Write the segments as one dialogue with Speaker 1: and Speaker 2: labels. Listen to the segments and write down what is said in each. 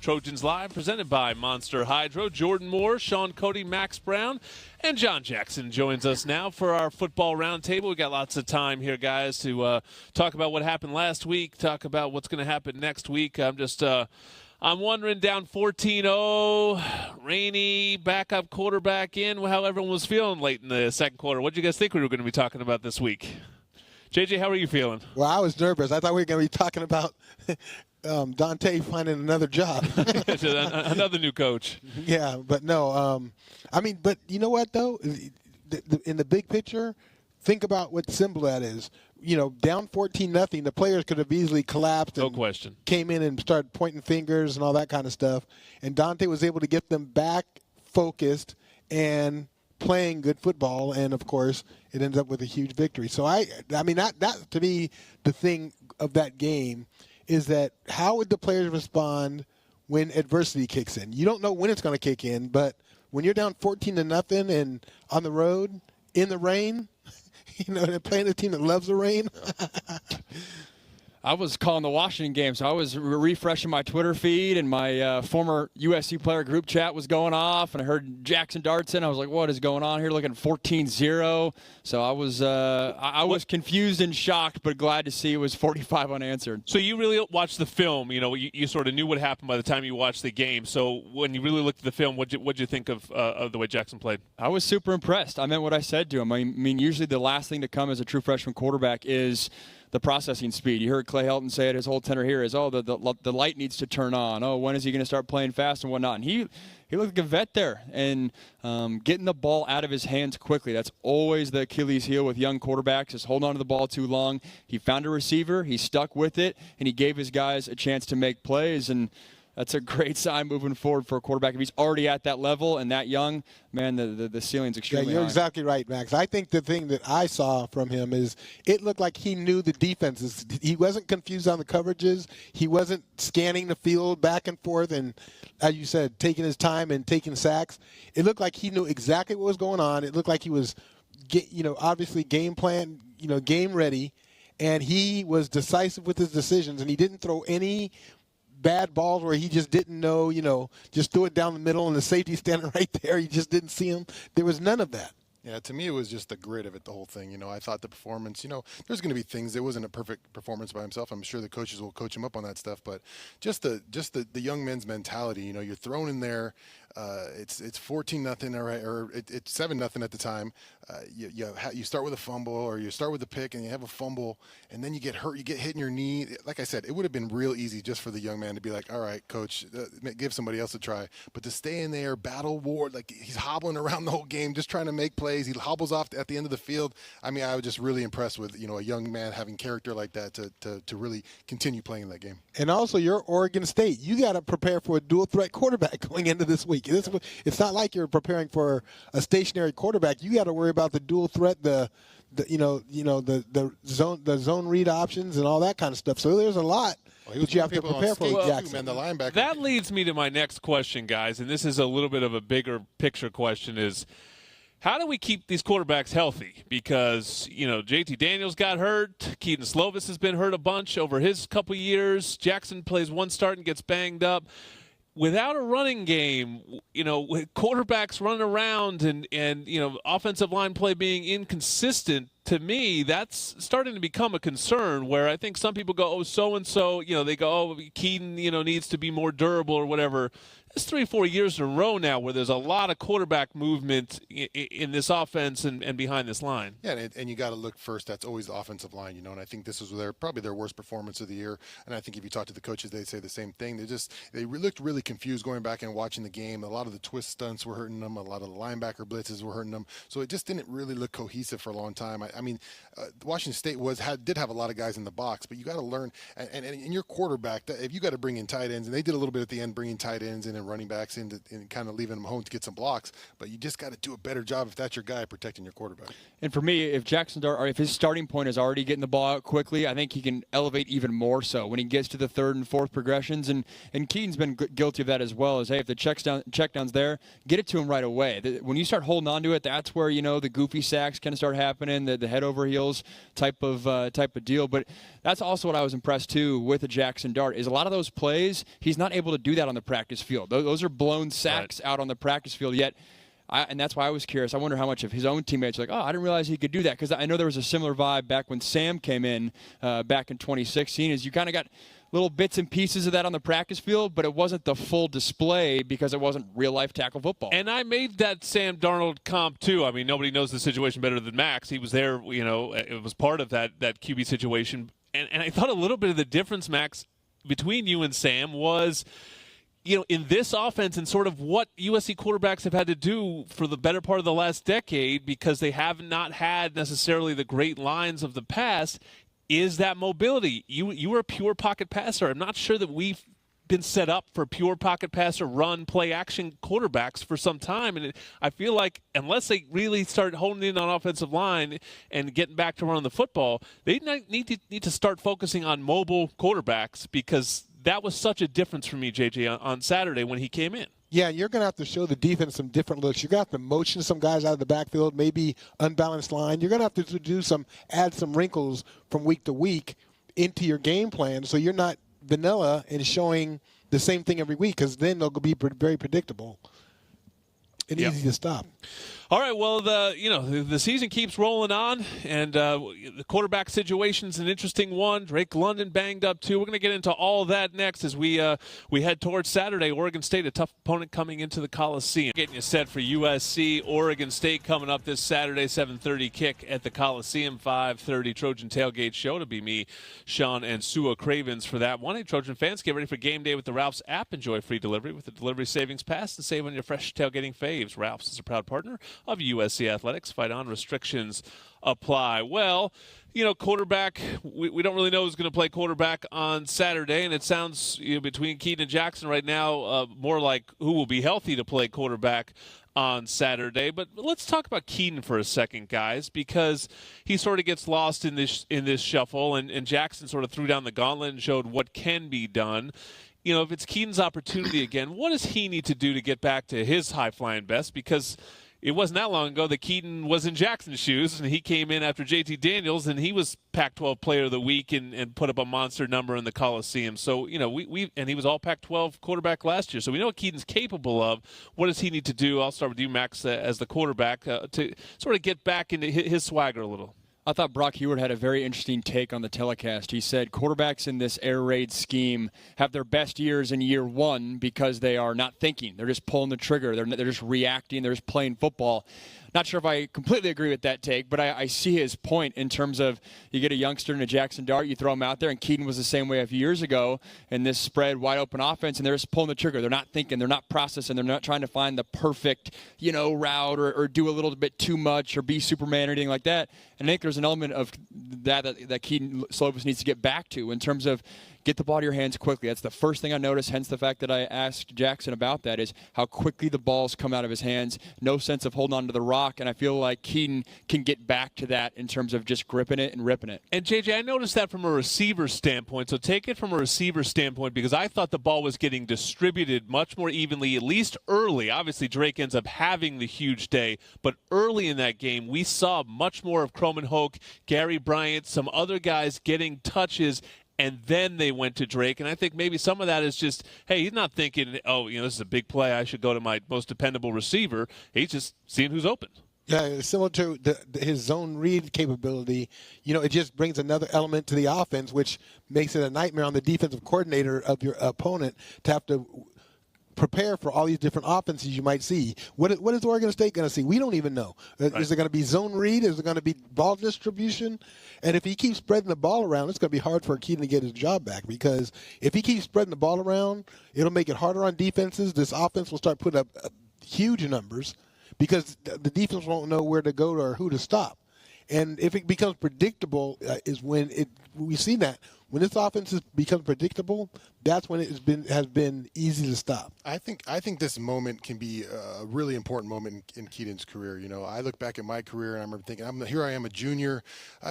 Speaker 1: Trojans Live, presented by Monster Hydro. Jordan Moore, Shaun Cody, Max Browne, and John Jackson joins us now for our football roundtable. We got lots of time here, guys, to talk about what happened last week, talk about what's going to happen next week. I'm wondering, down 14-0, rainy, backup quarterback in, how everyone was feeling late in the second quarter. What did you guys think we were going to be talking about this week? JJ, how are you feeling?
Speaker 2: Well, I was nervous. I thought we were going to be talking about Dante finding another job.
Speaker 1: Another new coach.
Speaker 2: Yeah, but no. But you know what, though? In the big picture, think about what symbol that is. You know, down 14-0, the players could have easily collapsed and
Speaker 1: no question.
Speaker 2: Came in and started pointing fingers and all that kind of stuff. And Dante was able to get them back focused and playing good football, and of course it ends up with a huge victory. So that to me, the thing of that game is that how would the players respond when adversity kicks in? You don't know when it's going to kick in, but when you're down 14-0 and on the road in the rain, you know, they're playing a team that loves the rain.
Speaker 3: I was calling the Washington game, so I was refreshing my Twitter feed, and my former USC player group chat was going off, and I heard Jackson Dartson. I was like, what is going on here? Looking at 14-0. So I was confused and shocked, but glad to see it was 45 unanswered.
Speaker 1: So you really watched the film. You know, you sort of knew what happened by the time you watched the game. So when you really looked at the film, what'd you think of the way Jackson played?
Speaker 3: I was super impressed. I meant what I said to him. I mean, usually the last thing to come as a true freshman quarterback is the processing speed. You heard Clay Helton say it, his whole tenor here is, the light needs to turn on. Oh, when is he going to start playing fast and whatnot? And he looked like a vet there. And getting the ball out of his hands quickly, that's always the Achilles heel with young quarterbacks, just holding on to the ball too long. He found a receiver, he stuck with it, and he gave his guys a chance to make plays. And that's a great sign moving forward for a quarterback. If he's already at that level and that young, man, the ceiling's extremely high.
Speaker 2: Yeah, you're exactly right, Max. I think the thing that I saw from him is it looked like he knew the defenses. He wasn't confused on the coverages. He wasn't scanning the field back and forth and, as you said, taking his time and taking sacks. It looked like he knew exactly what was going on. It looked like he was, obviously game plan, game ready, and he was decisive with his decisions, and he didn't throw any bad balls where he just didn't know, just threw it down the middle and the safety standing right there. You just didn't see him. There was none of that.
Speaker 4: Yeah, to me, it was just the grit of it, the whole thing. I thought the performance, there's going to be things. It wasn't a perfect performance by himself. I'm sure the coaches will coach him up on that stuff. But just the young men's mentality, you're thrown in there. It's 14-0, or it's 7-0 at the time. You start with a fumble, or you start with a pick, and you have a fumble, and then you get hurt. You get hit in your knee. Like I said, it would have been real easy just for the young man to be like, all right, coach, give somebody else a try. But to stay in there, battle war, like he's hobbling around the whole game, just trying to make plays. He hobbles off at the end of the field. I mean, I was just really impressed with a young man having character like that to really continue playing in that game.
Speaker 2: And also, you're Oregon State. You got to prepare for a dual threat quarterback going into this week. It's not like you're preparing for a stationary quarterback. You got to worry about the dual threat, the zone read options and all that kind of stuff. So there's a lot that you have to prepare for with Jackson.
Speaker 4: The linebacker.
Speaker 1: That leads me to my next question, guys, and this is a little bit of a bigger picture question: is how do we keep these quarterbacks healthy? Because, JT Daniels got hurt. Keaton Slovis has been hurt a bunch over his couple years. Jackson plays one start and gets banged up. Without a running game, with quarterbacks running around and offensive line play being inconsistent, to me, that's starting to become a concern where I think some people go, so-and-so, they go, Keaton, needs to be more durable or whatever. It's 3-4 years in a row now where there's a lot of quarterback movement in this offense and behind this line.
Speaker 4: Yeah, and you got to look first. That's always the offensive line, and I think this was probably their worst performance of the year. And I think if you talk to the coaches, they'd say the same thing. They looked really confused going back and watching the game. A lot of the twist stunts were hurting them. A lot of the linebacker blitzes were hurting them. So it just didn't really look cohesive for a long time. I mean, Washington State did have a lot of guys in the box, but you got to learn. And in your quarterback, if you got to bring in tight ends, and they did a little bit at the end, bringing tight ends in and running backs in and kind of leaving them home to get some blocks, but you just got to do a better job if that's your guy protecting your quarterback.
Speaker 3: And for me, if if his starting point is already getting the ball out quickly, I think he can elevate even more so when he gets to the third and fourth progressions. And Keaton's been guilty of that as well. Hey, if the checkdown's there, get it to him right away. When you start holding on to it, that's where the goofy sacks kind of start happening. The the head over heels type of deal. But that's also what I was impressed too with the Jackson Dart is a lot of those plays he's not able to do that on the practice field. Those are blown sacks out on the practice field. Yet, and that's why I was curious. I wonder how much of his own teammates are like, oh, I didn't realize he could do that, because I know there was a similar vibe back when Sam came in back in 2016. Is you kind of got little bits and pieces of that on the practice field, but it wasn't the full display because it wasn't real-life tackle football.
Speaker 1: And I made that Sam Darnold comp, too. I mean, nobody knows the situation better than Max. He was there, it was part of that QB situation. And I thought a little bit of the difference, Max, between you and Sam was, in this offense and sort of what USC quarterbacks have had to do for the better part of the last decade, because they have not had necessarily the great lines of the past, is that mobility. You were a pure pocket passer. I'm not sure that we've been set up for pure pocket passer, run, play action quarterbacks for some time. And I feel like unless they really start honing in on offensive line and getting back to running the football, they need to start focusing on mobile quarterbacks, because that was such a difference for me, JJ, on Saturday when he came in.
Speaker 2: Yeah, you're going to have to show the defense some different looks. You're going to have to motion some guys out of the backfield, maybe unbalanced line. You're going to have to add some wrinkles from week to week into your game plan, so you're not vanilla and showing the same thing every week, because then they'll be very predictable and easy to stop.
Speaker 1: All right, well, the season keeps rolling on, and the quarterback situation's an interesting one. Drake London banged up, too. We're going to get into all that next as we head towards Saturday. Oregon State, a tough opponent coming into the Coliseum. Getting you set for USC, Oregon State coming up this Saturday, 7:30 kick at the Coliseum, 5:30 Trojan Tailgate Show. To be me, Sean, and Sua Cravens for that one. Hey, Trojan fans, get ready for game day with the Ralph's app. Enjoy free delivery with the Delivery Savings Pass and save on your fresh tailgating faves. Ralph's is a proud partner of USC Athletics. Fight on. Restrictions apply. Well, quarterback, we don't really know who's going to play quarterback on Saturday, and it sounds between Keaton and Jackson right now more like who will be healthy to play quarterback on Saturday. But let's talk about Keaton for a second, guys, because he sort of gets lost in this shuffle, and Jackson sort of threw down the gauntlet and showed what can be done. If it's Keaton's opportunity again, what does he need to do to get back to his high-flying best? Because it wasn't that long ago that Keaton was in Jackson's shoes, and he came in after JT Daniels, and he was Pac-12 Player of the Week and put up a monster number in the Coliseum. So, and he was all Pac-12 quarterback last year. So we know what Keaton's capable of. What does he need to do? I'll start with you, Max, as the quarterback, to sort of get back into his swagger a little.
Speaker 3: I thought Brock Heward had a very interesting take on the telecast. He said quarterbacks in this air raid scheme have their best years in year one because they are not thinking. They're just pulling the trigger. They're just reacting. They're just playing football. Not sure if I completely agree with that take, but I see his point in terms of you get a youngster in a Jackson Dart, you throw him out there, and Keaton was the same way a few years ago in this spread, wide-open offense, and they're just pulling the trigger. They're not thinking. They're not processing. They're not trying to find the perfect, route or do a little bit too much or be Superman or anything like that. And I think there's an element of that Keaton Slovis needs to get back to in terms of get the ball to your hands quickly. That's the first thing I noticed, hence the fact that I asked Jackson about that, is how quickly the balls come out of his hands. No sense of holding on to the rock, and I feel like Keaton can get back to that in terms of just gripping it and ripping it.
Speaker 1: And, JJ, I noticed that from a receiver standpoint, so take it from a receiver standpoint, because I thought the ball was getting distributed much more evenly, at least early. Obviously, Drake ends up having the huge day, but early in that game, we saw much more of Croman Hoke, Gary Bryant, some other guys getting touches, and then they went to Drake. And I think maybe some of that is just, hey, he's not thinking, this is a big play, I should go to my most dependable receiver. He's just seeing who's open.
Speaker 2: Yeah, similar to his zone read capability, it just brings another element to the offense, which makes it a nightmare on the defensive coordinator of your opponent to have to prepare for all these different offenses you might see. What is Oregon State going to see? We don't even know. Right. Is it going to be zone read? Is it going to be ball distribution? And if he keeps spreading the ball around, it's going to be hard for Keaton to get his job back, because if he keeps spreading the ball around, it'll make it harder on defenses. This offense will start putting up huge numbers because the defense won't know where to go or who to stop. And if it becomes predictable is when we've seen that When this offense has become predictable, that's when it has been easy to stop.
Speaker 4: I think this moment can be a really important moment in Keaton's career. You know, I look back at my career and I remember thinking, here I am, a junior.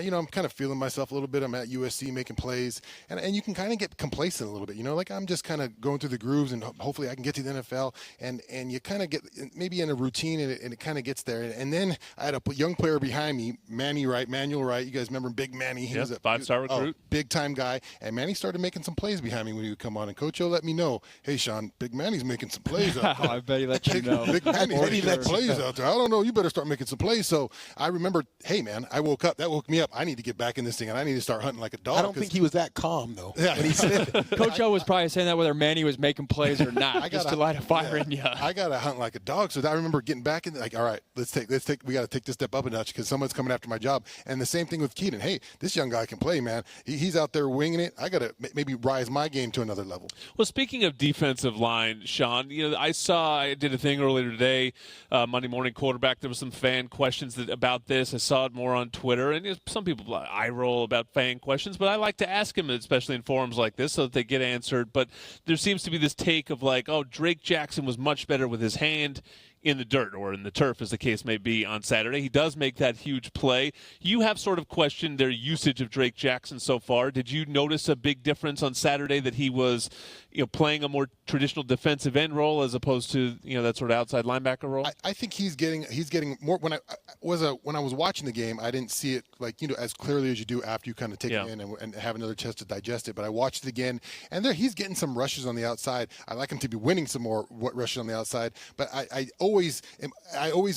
Speaker 4: You know, I'm kind of feeling myself a little bit. I'm at USC making plays, and you can kind of get complacent a little bit. You know, like I'm just kind of going through the grooves, and hopefully I can get to the NFL. And you kind of get maybe in a routine, and it kind of gets there. And then I had a young player behind me, Manuel Wright. You guys remember Big Manny? He was a
Speaker 1: 5-star recruit,
Speaker 4: big time guy. And Manny started making some plays behind me when he would come on. And Coach O let me know, hey, Shaun, Big Manny's making some plays out there.
Speaker 3: I bet he let you know.
Speaker 4: Big Manny's making some plays out there. I don't know. You better start making some plays. So I remember, hey, man, I woke up. That woke me up. I need to get back in this thing, and I need to start hunting like a dog.
Speaker 2: I don't think he was that calm, though,
Speaker 4: Yeah.
Speaker 2: when he said it.
Speaker 3: Coach O was probably saying that whether Manny was making plays or not, just to light a fire in you.
Speaker 4: I got to hunt like a dog. So I remember getting back in, like, all right, we got to take this step up a notch because someone's coming after my job. And the same thing with Keaton. Hey, this young guy can play, man. He's out there winging it. I got to maybe rise my game to another level.
Speaker 1: Well, speaking of defensive line, Shaun, you know, I did a thing earlier today, Monday Morning Quarterback. There were some fan questions about this. I saw it more on Twitter, and some people eye roll about fan questions, but I like to ask them, especially in forums like this, so that they get answered. But there seems to be this take of like, oh, Drake Jackson was much better with his hand in the dirt or in the turf, as the case may be, on Saturday. He does make that huge play. You have sort of questioned their usage of Drake Jackson so far. Did you notice a big difference on Saturday that he was, you know, playing a more traditional defensive end role as opposed to, you know, that sort of outside linebacker role?
Speaker 4: I think he's getting more. When I was watching the game, I didn't see it like, you know, as clearly as you do after you kind of take it in and have another chance to digest it. But I watched it again, and he's getting some rushes on the outside. I like him to be winning some more rushes on the outside. But I always,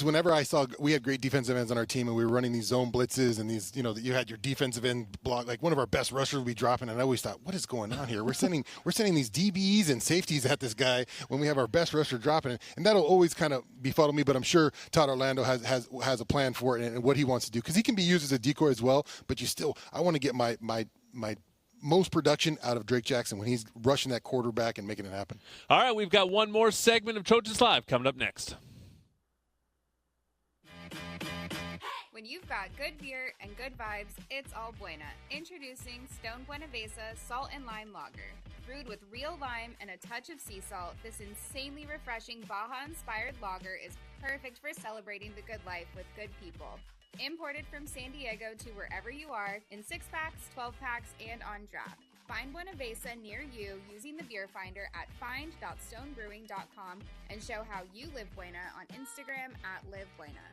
Speaker 4: whenever I saw, we had great defensive ends on our team, and we were running these zone blitzes and these, you know, you had your defensive end block, like one of our best rushers would be dropping, and I always thought, what is going on here? We're sending these DBs and safeties at this guy when we have our best rusher dropping it, and that'll always kind of befuddle me. But I'm sure Todd Orlando has a plan for it and what he wants to do, because he can be used as a decoy as well. But I want to get my most production out of Drake Jackson when he's rushing that quarterback and making it happen.
Speaker 1: All right, we've got one more segment of Trojans Live coming up next.
Speaker 5: When you've got good beer and good vibes, it's all Buena. Introducing Stone Buenavesa Salt and Lime Lager. Brewed with real lime and a touch of sea salt, this insanely refreshing Baja-inspired lager is perfect for celebrating the good life with good people. Imported from San Diego to wherever you are, in 6-packs, 12-packs, and on draft. Find Buenavesa near you using the beer finder at find.stonebrewing.com and show how you live Buena on Instagram at LiveBuena.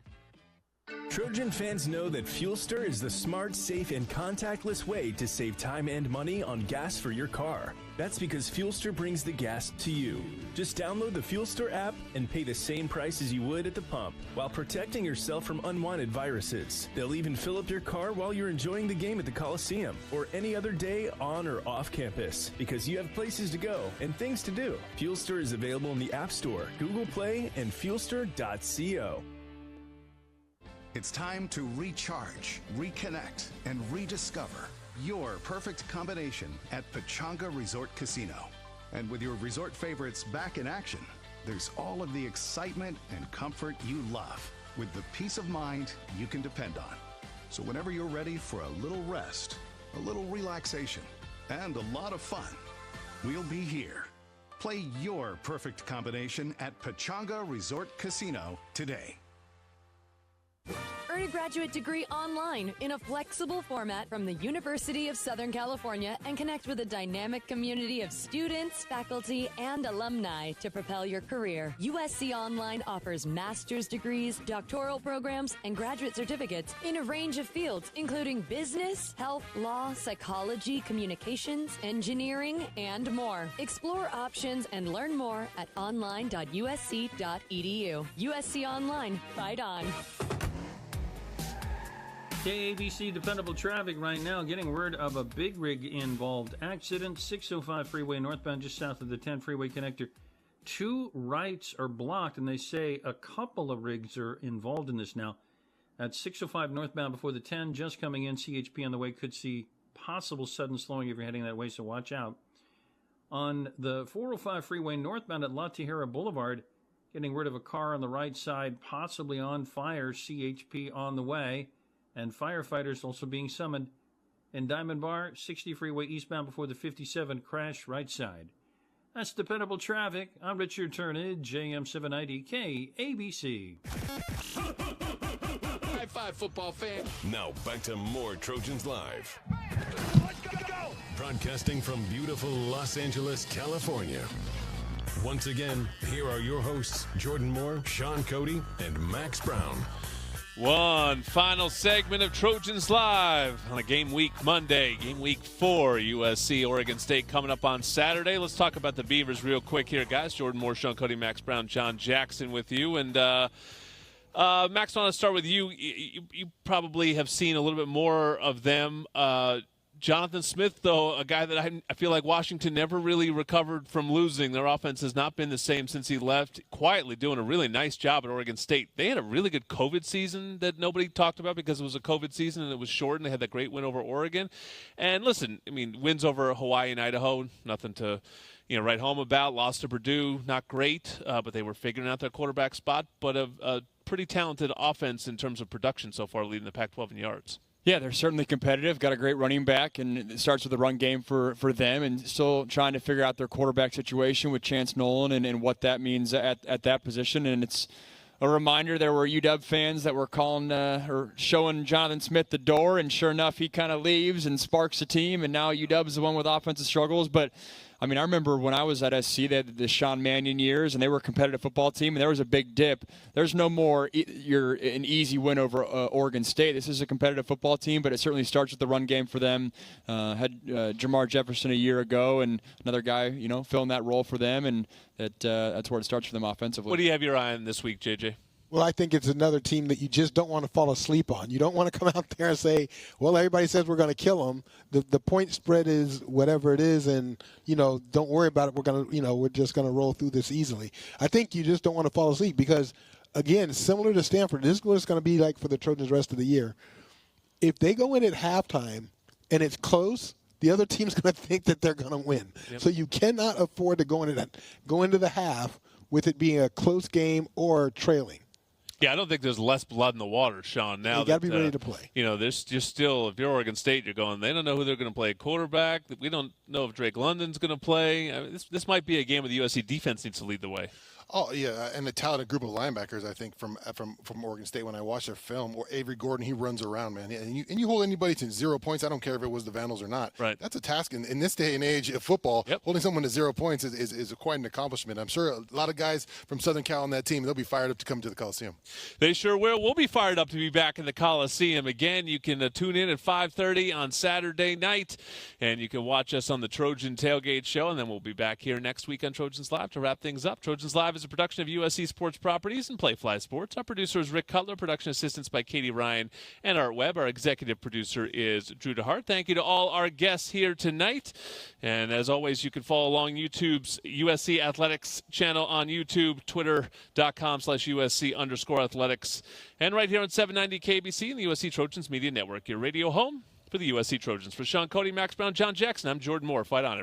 Speaker 6: Trojan fans know that Fuelster is the smart, safe, and contactless way to save time and money on gas for your car. That's because Fuelster brings the gas to you. Just download the Fuelster app and pay the same price as you would at the pump while protecting yourself from unwanted viruses. They'll even fill up your car while you're enjoying the game at the Coliseum or any other day on or off campus, because you have places to go and things to do. Fuelster is available in the App Store, Google Play, and Fuelster.co.
Speaker 7: It's time to recharge, reconnect, and rediscover your perfect combination at Pechanga Resort Casino. And with your resort favorites back in action, there's all of the excitement and comfort you love, with the peace of mind you can depend on. So whenever you're ready for a little rest, a little relaxation, and a lot of fun, we'll be here. Play your perfect combination at Pechanga Resort Casino today.
Speaker 8: Earn a graduate degree online in a flexible format from the University of Southern California and connect with a dynamic community of students, faculty, and alumni to propel your career. USC Online offers master's degrees, doctoral programs, and graduate certificates in a range of fields, including business, health, law, psychology, communications, engineering, and more. Explore options and learn more at online.usc.edu. USC Online. Fight on.
Speaker 9: KABC Dependable Traffic right now, getting word of a big rig involved accident. 605 freeway northbound just south of the 10 freeway connector. 2 rights are blocked, and they say a couple of rigs are involved in this now. At 605 northbound before the 10, just coming in, CHP on the way, could see possible sudden slowing if you're heading that way, so watch out. On the 405 freeway northbound at La Tijera Boulevard, getting rid of a car on the right side, possibly on fire, CHP on the way, and firefighters also being summoned And Diamond Bar, 60 freeway eastbound before the 57 crash, right side. That's dependable traffic. I'm Richard Turnage, AM 790 KABC.
Speaker 10: High five, football fan.
Speaker 6: Now back to more Trojans Live. Broadcasting from beautiful Los Angeles, California. Once again, here are your hosts, Jordan Moore, Shaun Cody, and Max Browne.
Speaker 1: One final segment of Trojans Live on a game week Monday, game week 4, USC, Oregon State coming up on Saturday. Let's talk about the Beavers real quick here, guys. Jordan Moore, Shaun Cody, Max Browne, John Jackson with you. And Max, I want to start with you. You probably have seen a little bit more of them. Jonathan Smith, though, a guy that I feel like Washington never really recovered from losing. Their offense has not been the same since he left. Quietly doing a really nice job at Oregon State. They had a really good COVID season that nobody talked about because it was a COVID season and it was short, and they had that great win over Oregon. And listen, I mean, wins over Hawaii and Idaho, nothing to write home about. Lost to Purdue, not great, but they were figuring out their quarterback spot. But a pretty talented offense in terms of production so far, leading the Pac-12 in yards.
Speaker 3: Yeah, they're certainly competitive. Got a great running back, and it starts with the run game for them, and still trying to figure out their quarterback situation with Chance Nolan and what that means at that position. And it's a reminder there were UW fans that were calling or showing Jonathan Smith the door, and sure enough, he kind of leaves and sparks the team, and now UW's the one with offensive struggles. But I mean, I remember when I was at SC, they had the Sean Mannion years, and they were a competitive football team, and there was a big dip. There's no more you're an easy win over Oregon State. This is a competitive football team, but it certainly starts with the run game for them. Had Jamar Jefferson a year ago, and another guy, filling that role for them, and that's where it starts for them offensively.
Speaker 1: What do you have your eye on this week, JJ?
Speaker 2: Well, I think it's another team that you just don't want to fall asleep on. You don't want to come out there and say, well, everybody says we're going to kill them. The point spread is whatever it is, and, don't worry about it. We're just going to roll through this easily. I think you just don't want to fall asleep because, again, similar to Stanford, this is what it's going to be like for the Trojans the rest of the year. If they go in at halftime and it's close, the other team's going to think that they're going to win. Yep. So you cannot afford to go into the half with it being a close game or trailing.
Speaker 1: Yeah, I don't think there's less blood in the water, Shaun. Now
Speaker 2: you got to be ready to play.
Speaker 1: There's just still, if you're Oregon State, you're going, they don't know who they're going to play quarterback. We don't know if Drake London's going to play. I mean, this might be a game where the USC defense needs to lead the way.
Speaker 4: Oh, yeah, and a talented group of linebackers, I think, from Oregon State. When I watch their film, or Avery Gordon, he runs around, man. And you hold anybody to 0 points, I don't care if it was the Vandals or not.
Speaker 1: Right.
Speaker 4: That's a task in this day and age of football.
Speaker 1: Yep.
Speaker 4: Holding someone to 0 points is quite an accomplishment. I'm sure a lot of guys from Southern Cal on that team, they'll be fired up to come to the Coliseum.
Speaker 1: They sure will. We'll be fired up to be back in the Coliseum again. You can tune in at 5:30 on Saturday night, and you can watch us on the Trojan Tailgate Show, and then we'll be back here next week on Trojans Live to wrap things up. Trojans Live is a production of USC Sports Properties and Playfly Sports. Our producer is Rick Cutler, production assistance by Katie Ryan and Art Webb. Our executive producer is Drew DeHart. Thank you to all our guests here tonight. And as always, you can follow along YouTube's USC Athletics channel on YouTube, twitter.com/USC_athletics. And right here on 790 KBC and the USC Trojans Media Network, your radio home for the USC Trojans. For Shaun Cody, Max Browne, John Jackson, I'm Jordan Moore. Fight on, everybody.